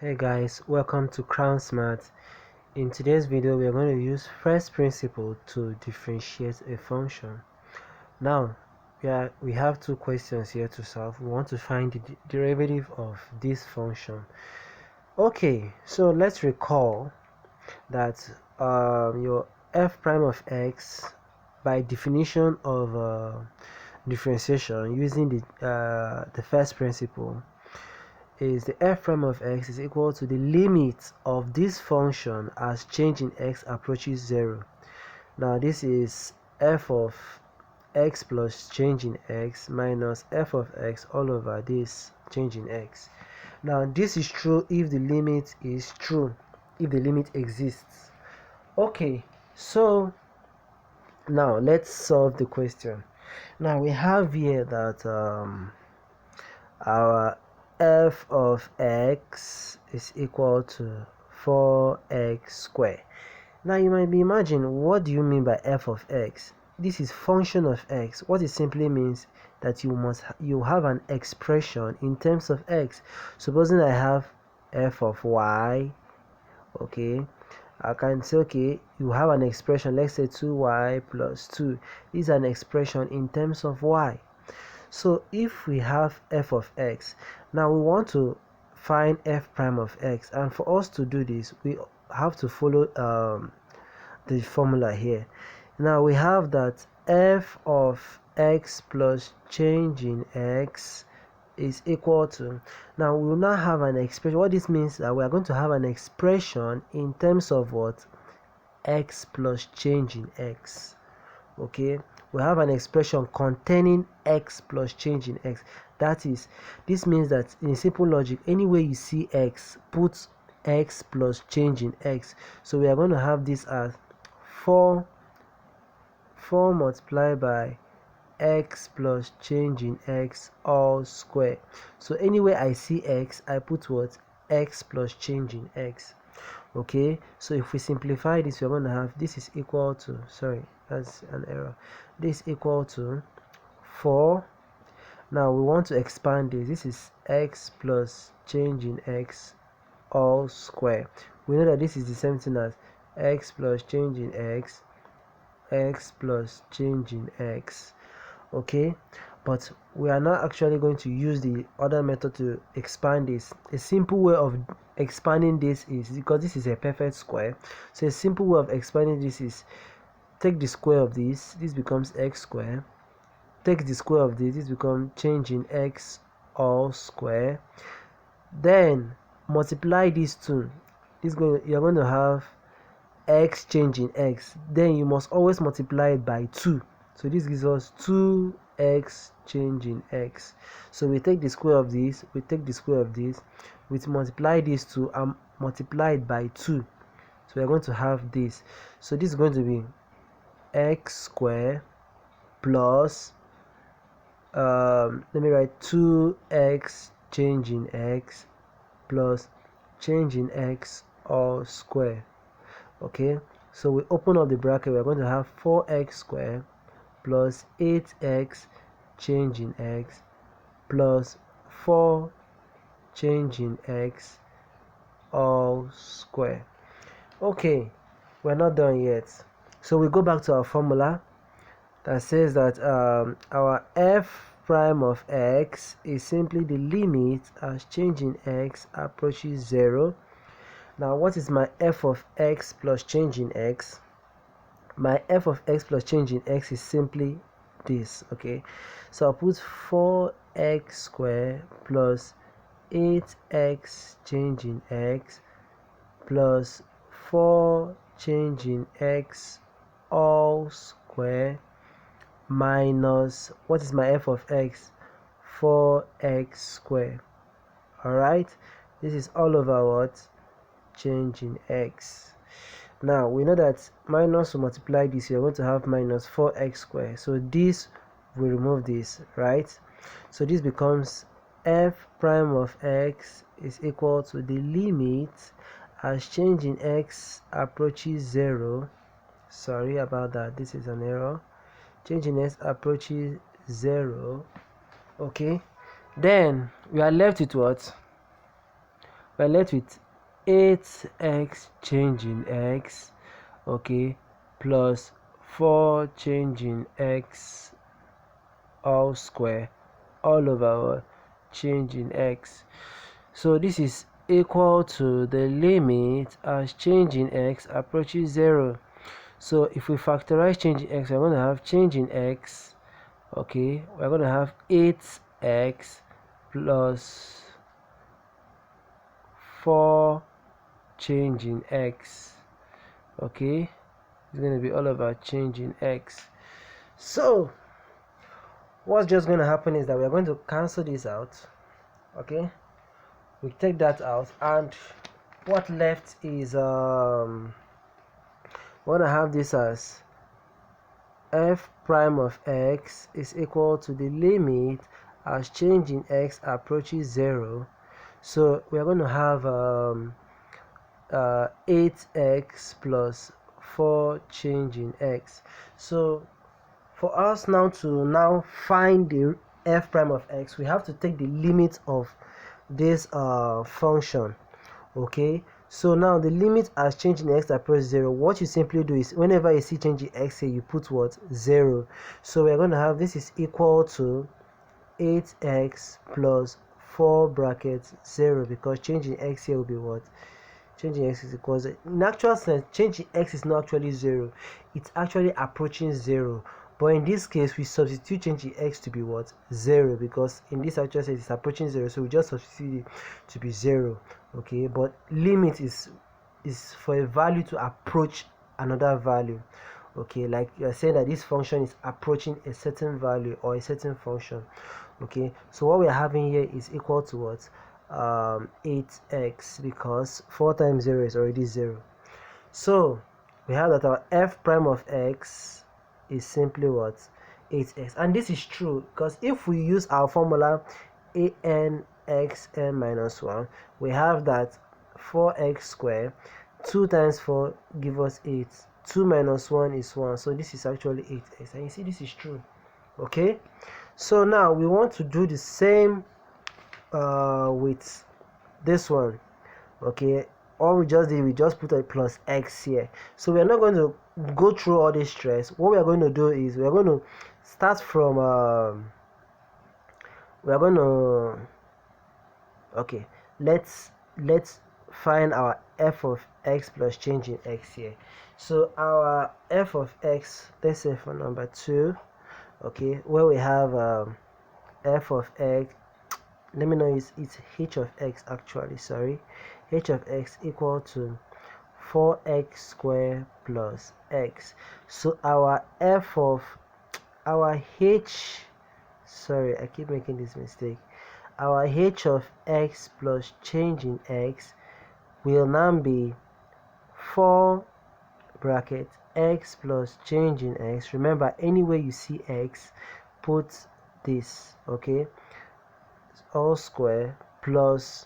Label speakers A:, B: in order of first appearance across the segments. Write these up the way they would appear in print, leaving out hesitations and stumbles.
A: Hey guys, welcome to Crown Smart. In today's video, we are going to use first principle to differentiate a function. Now, we have two questions here to solve. We want to find the derivative of this function. Okay, so let's recall that your f prime of x, by definition of differentiation using the first principle, is the f prime of x is equal to the limit of this function as change in x approaches 0. Now this is f of x plus change in x minus f of x all over this change in x. Now this is true if the limit is true, if the limit exists. Okay, so now let's solve the question. Now we have here that our f of x is equal to 4x squared. Now you might be imagining, what do you mean by f of x? This is function of x. What it simply means that you have an expression in terms of x. Supposing I have f of y, okay, I can say, okay, you have an expression, let's say 2y plus 2 is an expression in terms of y. So if we have f of x, now we want to find f prime of x, and for us to do this we have to follow the formula here. Now we have that f of x plus change in x is equal to, now we will now have an expression. What this means is that we are going to have an expression in terms of what? X plus change in x. Okay, we have an expression containing x plus change in x. That is, this means that in simple logic, anywhere you see x, put x plus change in x. So we are going to have this as 4 multiplied by x plus change in x all square. So anywhere I see x, I put what? X plus change in x. Okay, so if we simplify this, we're going to have this is equal to, sorry, that's an error, this equal to 4. Now we want to expand this is x plus change in x all square. We know that this is the same thing as x plus change in x, x plus change in x. Okay, but we are not actually going to use the other method to expand this. A simple way of expanding this is, because this is a perfect square, so a simple way of expanding this is take the square of this becomes x square, take the square of this becomes change in x all square, then multiply these two. You're going to have x change in x, then you must always multiply it by 2. So this gives us 2x change in x. So we take the square of this, we take the square of this, we multiply these two and multiply it by 2. So we are going to have this. So this is going to be x squared plus let me write 2x change in x plus change in x all square. Okay, so we open up the bracket, we're going to have 4x squared plus 8x change in x plus 4 change in x all square. Okay, we're not done yet, so we go back to our formula that says that our f prime of x is simply the limit as change in x approaches 0. Now what is my f of x plus change in x? My f of x plus change in x is simply this. Okay, so I'll put 4x squared plus 8x change in x plus 4 change in x all square minus, what is my f of x? 4x squared. Alright, this is all over what? Change in x. Now we know that minus will multiply this, you're going to have minus 4x squared. So this will remove this, right? So this becomes f prime of x is equal to the limit as change in x approaches 0. Sorry about that, this is an error. Change in x approaches 0. Okay, then we are left with what? we're left with 8x changing x, okay, plus 4 changing x all square all over changing x. So this is equal to the limit as changing x approaches 0. So if we factorize changing x, we're going to have changing x, okay, we're going to have 8x plus 4 changing x, okay, it's going to be all about changing x. So what's just going to happen is that we're going to cancel this out, okay, we take that out, and what left is we're going to have this as f prime of x is equal to the limit as changing x approaches 0. So we're going to have 8x plus 4 changing x. So for us now to find the f prime of x, we have to take the limit of this function, okay. So now the limit as changing x approaches 0, what you simply do is whenever you see changing x here, you put what? 0. So we're going to have this is equal to 8x plus 4 brackets 0, because changing x here will be what? Changing x is equals, in actual sense changing x is not actually 0, it's actually approaching 0, but in this case we substitute changing x to be what? 0, because in this actual sense it's approaching 0, so we just substitute it to be 0, okay. But limit is for a value to approach another value, okay, like you're saying that this function is approaching a certain value or a certain function, okay. So what we're having here is equal to what? 8x, because 4 times 0 is already 0. So we have that our f prime of x is simply what? 8x. And this is true because if we use our formula anxn minus 1, we have that 4x squared, 2 times 4 give us 8, 2 minus 1 is 1, so this is actually 8x, and you see this is true, okay. So now we want to do the same with this one, okay. All we just did, we just put a plus x here, so we are not going to go through all this stress. What we are going to do is we are going to start from we are going to, okay, let's find our f of x plus changing x here. So our f of x, let's say for number 2, okay, where we have f of x, let me know, it's h of x actually, sorry, h of x equal to 4x squared plus x. So our f of our h, sorry, I keep making this mistake, our h of x plus changing x will now be 4 bracket x plus changing x. Remember, anywhere you see x, put this, okay, all square plus,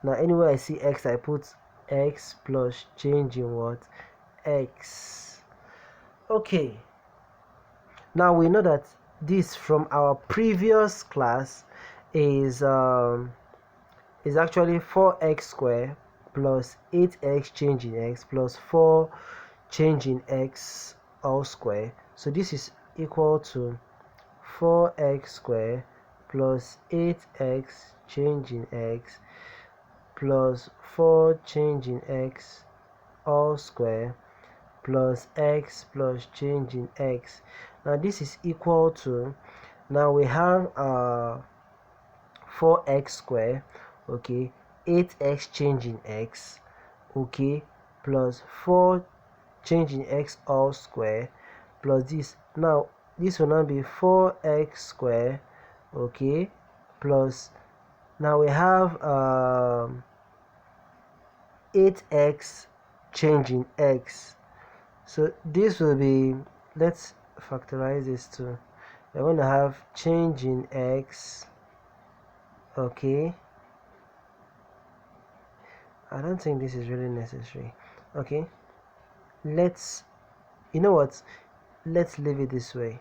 A: now anywhere I see x, I put x plus changing what? X. Okay, now we know that this from our previous class is actually 4x squared plus 8x changing x plus 4 changing x all square. So this is equal to 4x squared plus 8x changing x plus 4 changing x all square plus x plus changing x. Now this is equal to, now we have 4x squared, okay, 8x changing x, okay, plus 4 changing x all square plus this. Now this will now be 4x squared, okay, plus, now we have 8x changing x. So this will be, let's factorize this too, we're going to have changing x, okay, I don't think this is really necessary, okay, let's, you know what, let's leave it this way,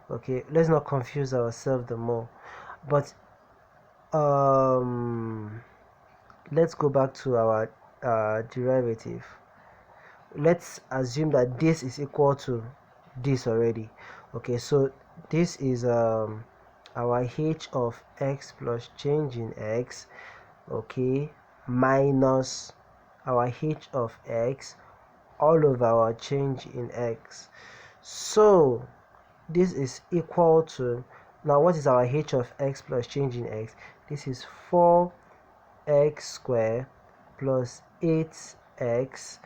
A: okay, let's not confuse ourselves the more. But let's go back to our derivative. Let's assume that this is equal to this already. Okay, so this is our h of x plus change in x, okay, minus our h of x all over our change in x. So this is equal to, now what is our h of x plus change in x? This is 4x squared plus 8x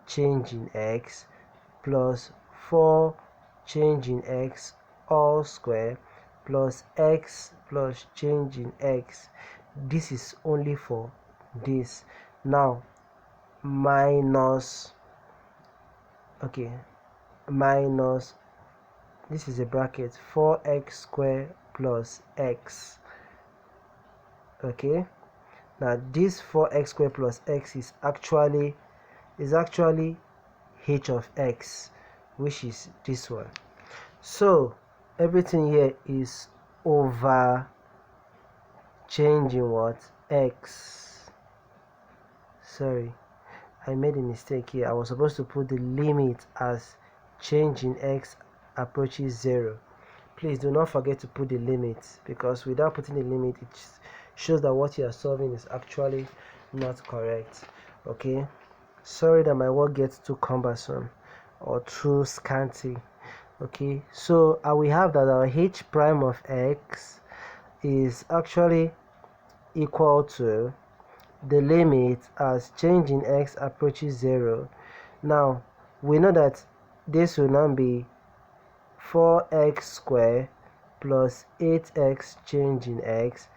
A: change in x plus 4 change in x all square plus x plus change in x. This is only for this. Now minus, okay, minus, this is a bracket, 4x squared plus x. Okay, now this 4x squared plus x is actually h of x, which is this one. So everything here is over changing what? X. Sorry, I made a mistake here. I was supposed to put the limit as change in x approaches 0. Please do not forget to put the limit, because without putting the limit it shows that what you are solving is actually not correct. Okay, sorry that my work gets too cumbersome or too scanty. Okay, so we have that our h prime of x is actually equal to the limit as change in x approaches 0. Now we know that this will now be 4x squared plus 8x change in x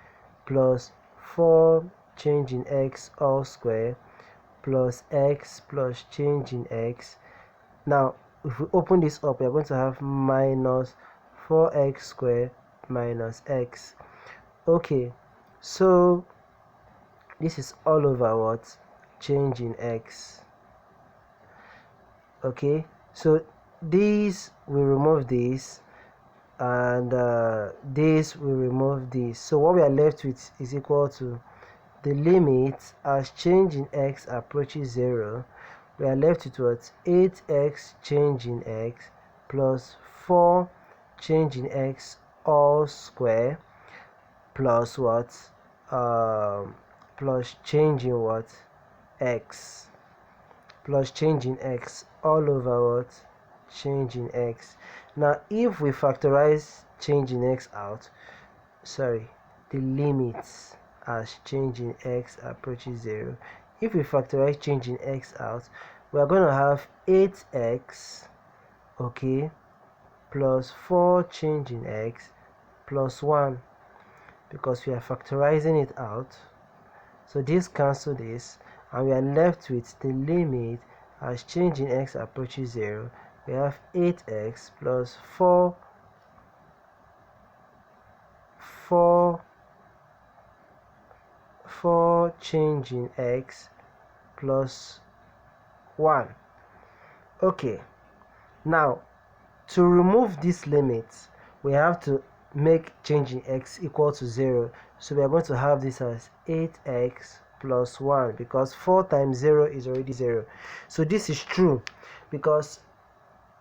A: plus 4 change in x all square plus x plus change in x. Now if we open this up, we are going to have minus 4x squared minus x. Okay, so this is all over what? Change in x. Okay, so this will remove this, and this will remove this. So what we are left with is equal to the limit as change in x approaches 0. We are left with what? 8x change in x plus 4 change in x all square plus what? Plus change in what? X, plus change in x all over what? Change in x. Now if we factorize change in x out, sorry, the limits as change in x approaches 0, if we factorize change in x out, we are going to have 8x, okay, plus 4 change in x plus 1, because we are factorizing it out. So this cancel this, and we are left with the limit as change in x approaches 0. We have 8x plus 4 change in x plus 1. Okay, now to remove this limit, we have to make change in x equal to 0. So we are going to have this as 8x plus 1, because 4 times 0 is already 0. So this is true, because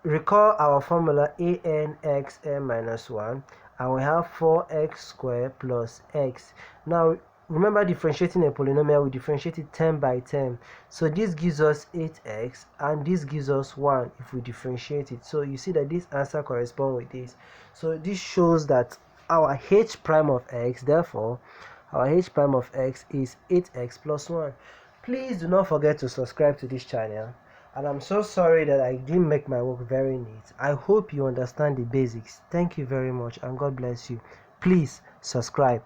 A: recall our formula a(n)(xn) minus 1, and we have 4x squared plus x. Now remember, differentiating a polynomial, we differentiate it term by term. So this gives us 8x, and this gives us 1 if we differentiate it. So you see that this answer corresponds with this. So this shows that our h prime of x, therefore our h prime of x is 8x plus 1. Please do not forget to subscribe to this channel. And I'm so sorry that I didn't make my work very neat. I hope you understand the basics. Thank you very much, and God bless you. Please subscribe.